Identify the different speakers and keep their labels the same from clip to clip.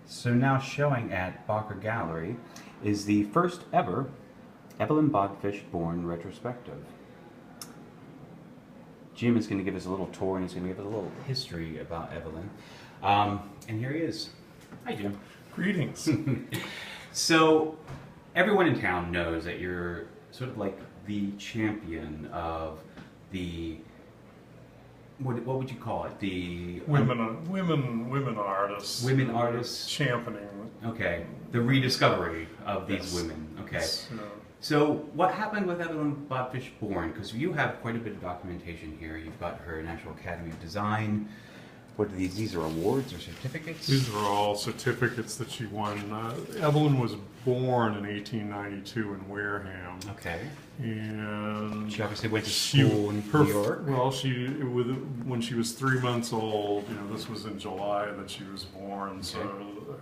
Speaker 1: So now showing at Bakker Gallery is the first ever Evelin Bourne retrospective. Jim is going to give us a little tour and he's going to give us a little history about Evelin. And here he is. Hi, Jim.
Speaker 2: Greetings.
Speaker 1: So everyone in town knows that you're sort of like the champion of the what would you call it? The
Speaker 2: women artists.
Speaker 1: Women artists
Speaker 2: championing.
Speaker 1: Okay, the rediscovery of these women. Okay. So what happened with Evelin Bourne? Because you have quite a bit of documentation here. You've got her National Academy of Design. What are these? These are awards or certificates?
Speaker 2: These are all certificates that she won. Evelin was born in 1892 in Wareham.
Speaker 1: Okay.
Speaker 2: And
Speaker 1: she obviously went to school in New York.
Speaker 2: Well, when she was 3 months old, this was in July that she was born. Okay. So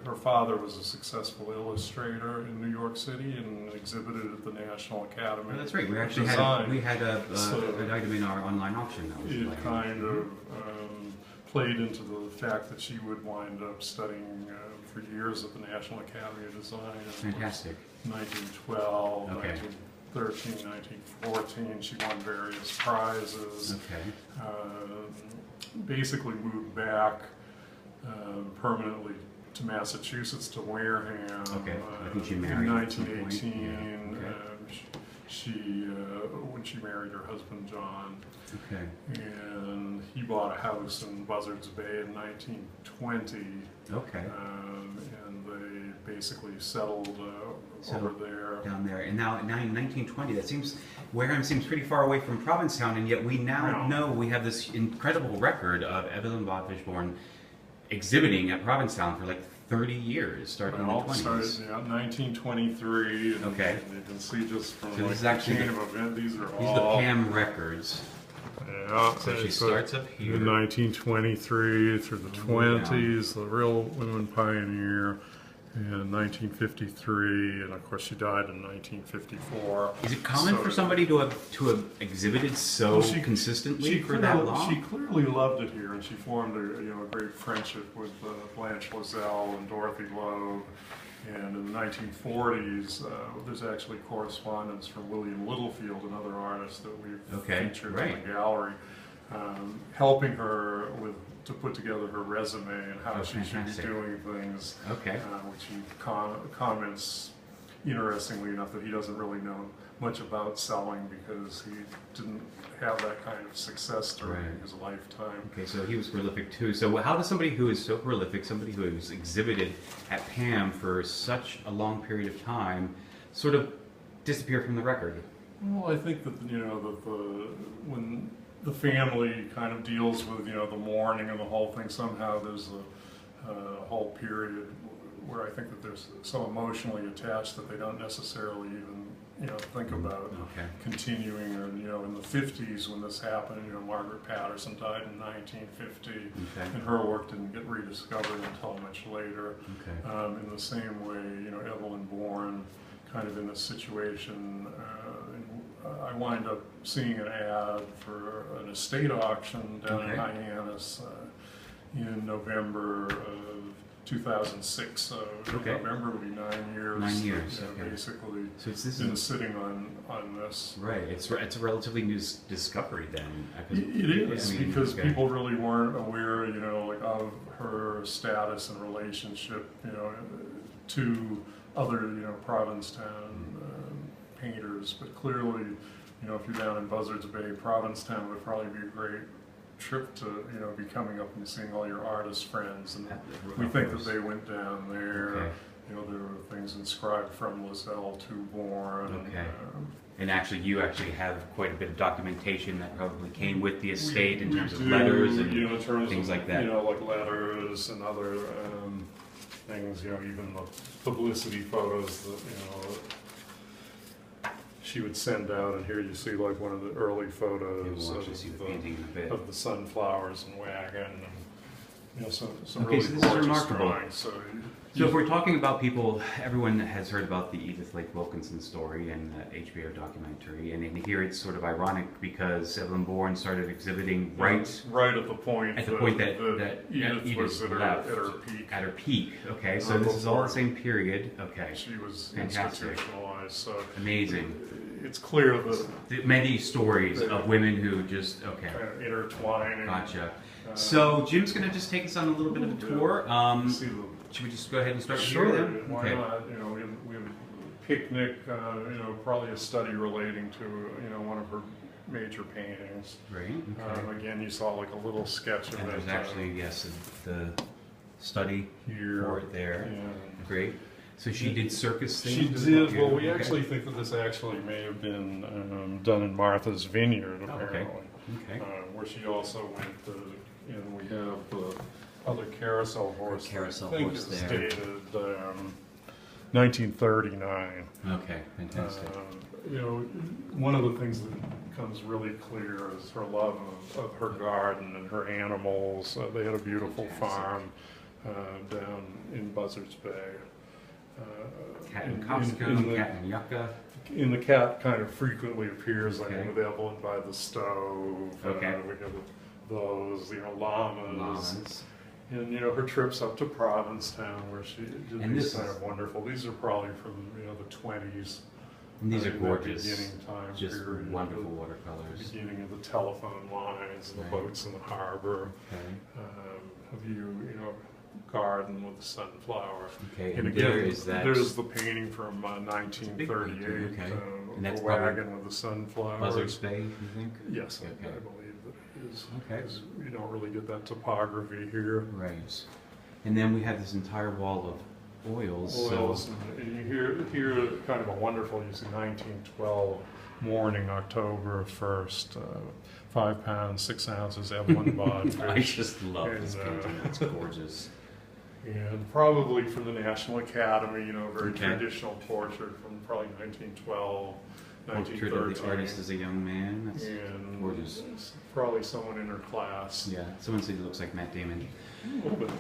Speaker 2: her father was a successful illustrator in New York City and exhibited at the National Academy.
Speaker 1: Oh, that's right. We actually had an item in our online auction. That was
Speaker 2: it kind of played into the fact that she would wind up studying for years at the National Academy of Design.
Speaker 1: Fantastic.
Speaker 2: 1912,
Speaker 1: okay.
Speaker 2: 1913, 1914, she won various prizes.
Speaker 1: Okay.
Speaker 2: Basically moved back permanently to Massachusetts, to Wareham.
Speaker 1: Okay. I think she married
Speaker 2: in 1918.
Speaker 1: Yeah. Okay.
Speaker 2: When she married her husband John.
Speaker 1: Okay.
Speaker 2: And he bought a house in Buzzards Bay in 1920.
Speaker 1: Okay.
Speaker 2: And they basically settled over there.
Speaker 1: Down there. And now in 1920, Wareham seems pretty far away from Provincetown, and yet we now know we have this incredible record of Evelin Bourne exhibiting at Provincetown for like 30 years, starting in the 20s.
Speaker 2: Started, 1923. And
Speaker 1: okay.
Speaker 2: You can see just from
Speaker 1: so
Speaker 2: the chain of events, these are
Speaker 1: the Pam records.
Speaker 2: Yeah,
Speaker 1: so she starts up here.
Speaker 2: In 1923 through the 20s, the real women pioneer. In 1953, and of course she died in 1954.
Speaker 1: Is it common for somebody to have exhibited so consistently for that long?
Speaker 2: She clearly loved it here, and she formed a great friendship with Blanche Lozelle and Dorothy Loeb. And in the 1940s, there's actually correspondence from William Littlefield, another artist that we've featured in the gallery, helping her to put together her resume and how she should be doing things.
Speaker 1: Okay.
Speaker 2: Which he comments, interestingly enough, that he doesn't really know much about selling because he didn't have that kind of success during his lifetime.
Speaker 1: Okay, so he was prolific too. So how does somebody who is so prolific, somebody who has exhibited at PAM for such a long period of time, sort of disappear from the record?
Speaker 2: Well, I think that when the family kind of deals with the mourning and the whole thing, somehow there's a whole period where I think that they're so emotionally attached that they don't necessarily even think about continuing. Or in the 50s when this happened, Margaret Patterson died in 1950, and her work didn't get rediscovered until much later. In the same way, Evelin Bourne, kind of in this situation. I wind up seeing an ad for an estate auction down in Hyannis in November of 2006. So November will be 9 years.
Speaker 1: 9 years.
Speaker 2: Basically,
Speaker 1: so it's
Speaker 2: been sitting on this.
Speaker 1: Right. It's a relatively new discovery then.
Speaker 2: It is because people really weren't aware, of her status and relationship, to other, Provincetown painters, but clearly, if you're down in Buzzards Bay, Provincetown would probably be a great trip to, be coming up and seeing all your artist friends. And we think that they went down there. There were things inscribed from Lozelle to Bourne.
Speaker 1: And actually, you have quite a bit of documentation that probably came with the estate in terms of letters and things like that.
Speaker 2: Like letters and other things. Even the publicity photos that she would send out, and here you see like one of the early photos of the sunflowers and wagon. some
Speaker 1: Okay,
Speaker 2: really
Speaker 1: so this is
Speaker 2: gorgeous
Speaker 1: remarkable.
Speaker 2: drawings.
Speaker 1: So if we're talking about people, everyone has heard about the Edith Lake Wilkinson story and the HBO documentary, and in here it's sort of ironic because Evelin Bourne started exhibiting right
Speaker 2: at the point
Speaker 1: that
Speaker 2: Edith was at her peak.
Speaker 1: At her peak, okay. So this is all the same period, okay.
Speaker 2: She was
Speaker 1: Fantastic.
Speaker 2: institutionalized. So
Speaker 1: amazing.
Speaker 2: It's clear that
Speaker 1: many stories of women who just
Speaker 2: kind of intertwining.
Speaker 1: Gotcha. So Jim's going to just take us on a little bit of a tour. Should we just go ahead and start
Speaker 2: Sure.
Speaker 1: here then?
Speaker 2: Why not? We have a picnic. Probably a study relating to one of her major paintings.
Speaker 1: Right. Okay.
Speaker 2: Again, you saw like a little sketch of
Speaker 1: and
Speaker 2: it.
Speaker 1: There's actually the study
Speaker 2: here
Speaker 1: for it there.
Speaker 2: Yeah.
Speaker 1: Great. So she did circus things?
Speaker 2: She did. Well, we actually think that this actually may have been done in Martha's Vineyard, apparently.
Speaker 1: Okay.
Speaker 2: Where she also went to, we have the other carousel horse.
Speaker 1: Carousel
Speaker 2: I think
Speaker 1: horse
Speaker 2: it's
Speaker 1: there.
Speaker 2: dated 1939.
Speaker 1: Okay, fantastic.
Speaker 2: One of the things that becomes really clear is her love of her garden and her animals. They had a beautiful farm down in Buzzards Bay.
Speaker 1: Cat and costume, cat and yucca.
Speaker 2: In the cat kind of frequently appears,
Speaker 1: Okay.
Speaker 2: with Evelyn by the stove.
Speaker 1: Okay.
Speaker 2: We have those, llamas.
Speaker 1: Llamas.
Speaker 2: And, her trips up to Provincetown where she did
Speaker 1: And
Speaker 2: these
Speaker 1: this
Speaker 2: kind
Speaker 1: is-
Speaker 2: of wonderful. These are probably from, the 20s.
Speaker 1: And these are
Speaker 2: that
Speaker 1: gorgeous.
Speaker 2: beginning time
Speaker 1: Just
Speaker 2: period,
Speaker 1: wonderful
Speaker 2: the
Speaker 1: watercolors.
Speaker 2: beginning of the telephone lines, and the
Speaker 1: Right.
Speaker 2: boats in the harbor.
Speaker 1: Okay.
Speaker 2: A view, garden with the sunflower.
Speaker 1: Okay,
Speaker 2: And
Speaker 1: and
Speaker 2: again,
Speaker 1: there is that
Speaker 2: there's the painting from 1938,
Speaker 1: okay. And
Speaker 2: the
Speaker 1: that's
Speaker 2: wagon with the sunflowers.
Speaker 1: Buzzards Bay, you think?
Speaker 2: Yes,
Speaker 1: Okay.
Speaker 2: I believe that it is.
Speaker 1: Okay.
Speaker 2: 'Cause you don't really get that topography here.
Speaker 1: Right. And then we have this entire wall of oils.
Speaker 2: Oils, and you hear kind of a wonderful, you see 1912 morning, October 1st, 5 pounds, 6 ounces, Evelin Bourne
Speaker 1: So I
Speaker 2: fish.
Speaker 1: just love
Speaker 2: And,
Speaker 1: this painting. It's gorgeous.
Speaker 2: And probably from the National Academy, very
Speaker 1: Okay.
Speaker 2: traditional portrait from probably 1912,
Speaker 1: Portrait of the
Speaker 2: 1913.
Speaker 1: artist as a young man. That's
Speaker 2: And
Speaker 1: gorgeous.
Speaker 2: probably someone in her class.
Speaker 1: Yeah, someone said he looks like Matt Damon.
Speaker 2: A little bit.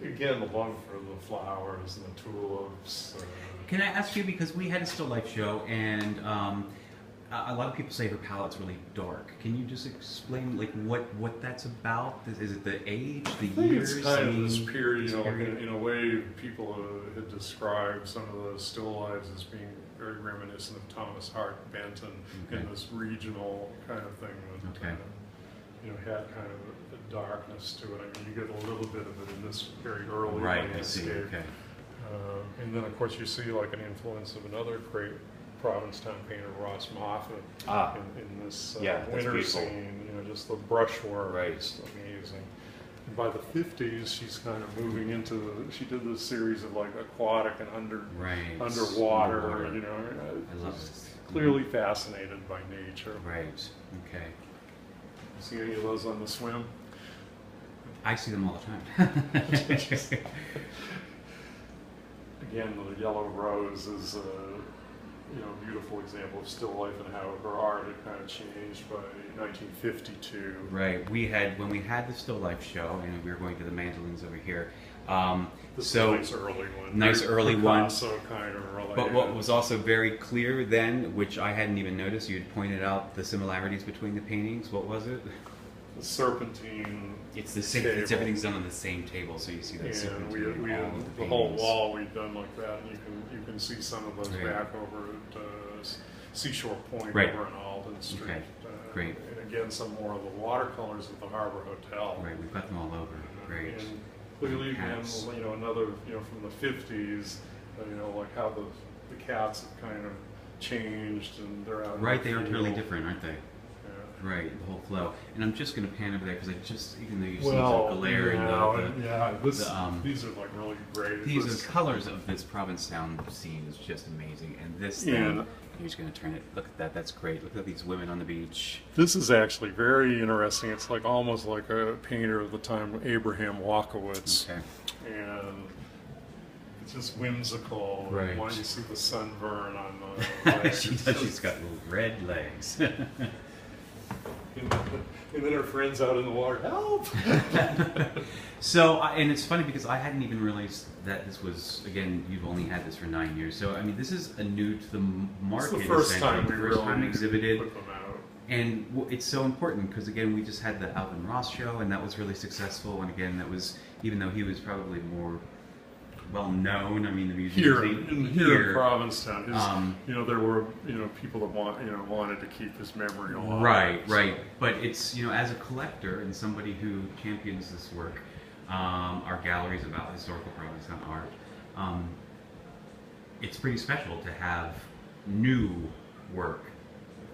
Speaker 2: Again, the love for the flowers and the tulips.
Speaker 1: Can I ask you, because we had a still life show, and a lot of people say her palette's really dark. Can you just explain what that's about? Is it the age, the
Speaker 2: I think
Speaker 1: years?
Speaker 2: it's kind of this
Speaker 1: mean,
Speaker 2: period,
Speaker 1: this period?
Speaker 2: in a way, people had described some of the still lives as being very reminiscent of Thomas Hart Benton
Speaker 1: Okay.
Speaker 2: in this regional kind of thing that,
Speaker 1: Okay.
Speaker 2: had kind of a darkness to it. I mean, you get a little bit of it in this very early
Speaker 1: Right, I
Speaker 2: landscape.
Speaker 1: see. Okay.
Speaker 2: And then, of course, you see like an influence of another great Provincetown painter, Ross Moffat, in this
Speaker 1: Yeah, that's
Speaker 2: winter
Speaker 1: beautiful.
Speaker 2: scene. Just the brushwork
Speaker 1: Right.
Speaker 2: is amazing. And by the 50s, she's kind of moving into. She did this series of like aquatic and
Speaker 1: Right.
Speaker 2: underwater.
Speaker 1: I love
Speaker 2: just
Speaker 1: it.
Speaker 2: clearly fascinated by nature.
Speaker 1: Right. Okay.
Speaker 2: See any of those on the swim?
Speaker 1: I see them all the time.
Speaker 2: Again, the yellow rose is a beautiful example of still life and how her art had kind of changed by 1952.
Speaker 1: Right. When we had the still life show, and we were going to the mandolins over here.
Speaker 2: This
Speaker 1: So
Speaker 2: is a nice early one.
Speaker 1: nice early one.
Speaker 2: Picasso kind of related.
Speaker 1: But what was also very clear then, which I hadn't even noticed, you had pointed out the similarities between the paintings. What was it?
Speaker 2: The serpentine.
Speaker 1: It's the same.
Speaker 2: Table.
Speaker 1: It's everything's done on the same table, so you see that
Speaker 2: And
Speaker 1: serpentine.
Speaker 2: we
Speaker 1: all
Speaker 2: had
Speaker 1: the
Speaker 2: the whole
Speaker 1: paintings.
Speaker 2: wall we'd done like that, and you can see some of those
Speaker 1: Right.
Speaker 2: back over at Seashore Point
Speaker 1: Right.
Speaker 2: over on Alden Street.
Speaker 1: Okay. Great.
Speaker 2: And again, some more of the watercolors at the Harbor Hotel.
Speaker 1: Right, we've got them all over. Great.
Speaker 2: And clearly, again,
Speaker 1: Cats.
Speaker 2: another, from the 50s, like how the cats have kind of changed and they're out. in
Speaker 1: Right,
Speaker 2: the
Speaker 1: they are totally
Speaker 2: field.
Speaker 1: different, aren't they?
Speaker 2: Yeah.
Speaker 1: Right, the whole flow. And I'm just going to pan over there because even though you see
Speaker 2: Well,
Speaker 1: the glare and
Speaker 2: these are like really great.
Speaker 1: these colors of this Provincetown scene is just amazing. And this thing,
Speaker 2: And-
Speaker 1: you're just going to turn it. Look at that. That's great. Look at these women on the beach.
Speaker 2: This is actually very interesting. It's like almost like a painter of the time, Abraham Walkowitz.
Speaker 1: Okay.
Speaker 2: And it's just whimsical.
Speaker 1: Right.
Speaker 2: And when you see the sunburn on the legs,
Speaker 1: She
Speaker 2: it's
Speaker 1: does.
Speaker 2: just-
Speaker 1: She's got little red legs.
Speaker 2: And then her friends out in the water, help!
Speaker 1: So, and it's funny because I hadn't even realized that this was, again, you've only had this for 9 years. So, I mean, this is a new to the market.
Speaker 2: It's the first time we
Speaker 1: first time
Speaker 2: really
Speaker 1: exhibited.
Speaker 2: put them out.
Speaker 1: And it's so important because, again, we just had the Alvin Ross show, and that was really successful. And again, that was, even though he was probably more well known, I mean, the museum
Speaker 2: Here in Provincetown, there were people that wanted to keep his memory alive.
Speaker 1: Right. But it's as a collector and somebody who champions this work, our gallery is about historical Provincetown art. It's pretty special to have new work.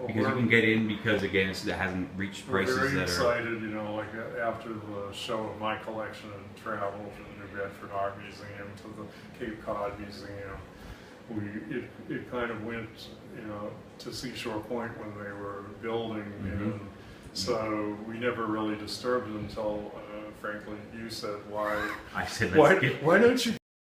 Speaker 1: Because you can get in because, again, it hasn't reached prices that are...
Speaker 2: We're very excited, like after the show of my collection and travel to the New Bedford Art Museum, to the Cape Cod Museum, it kind of went, to Seashore Point when they were building, and so we never really disturbed it until, frankly, you said, why...
Speaker 1: I said,
Speaker 2: why don't you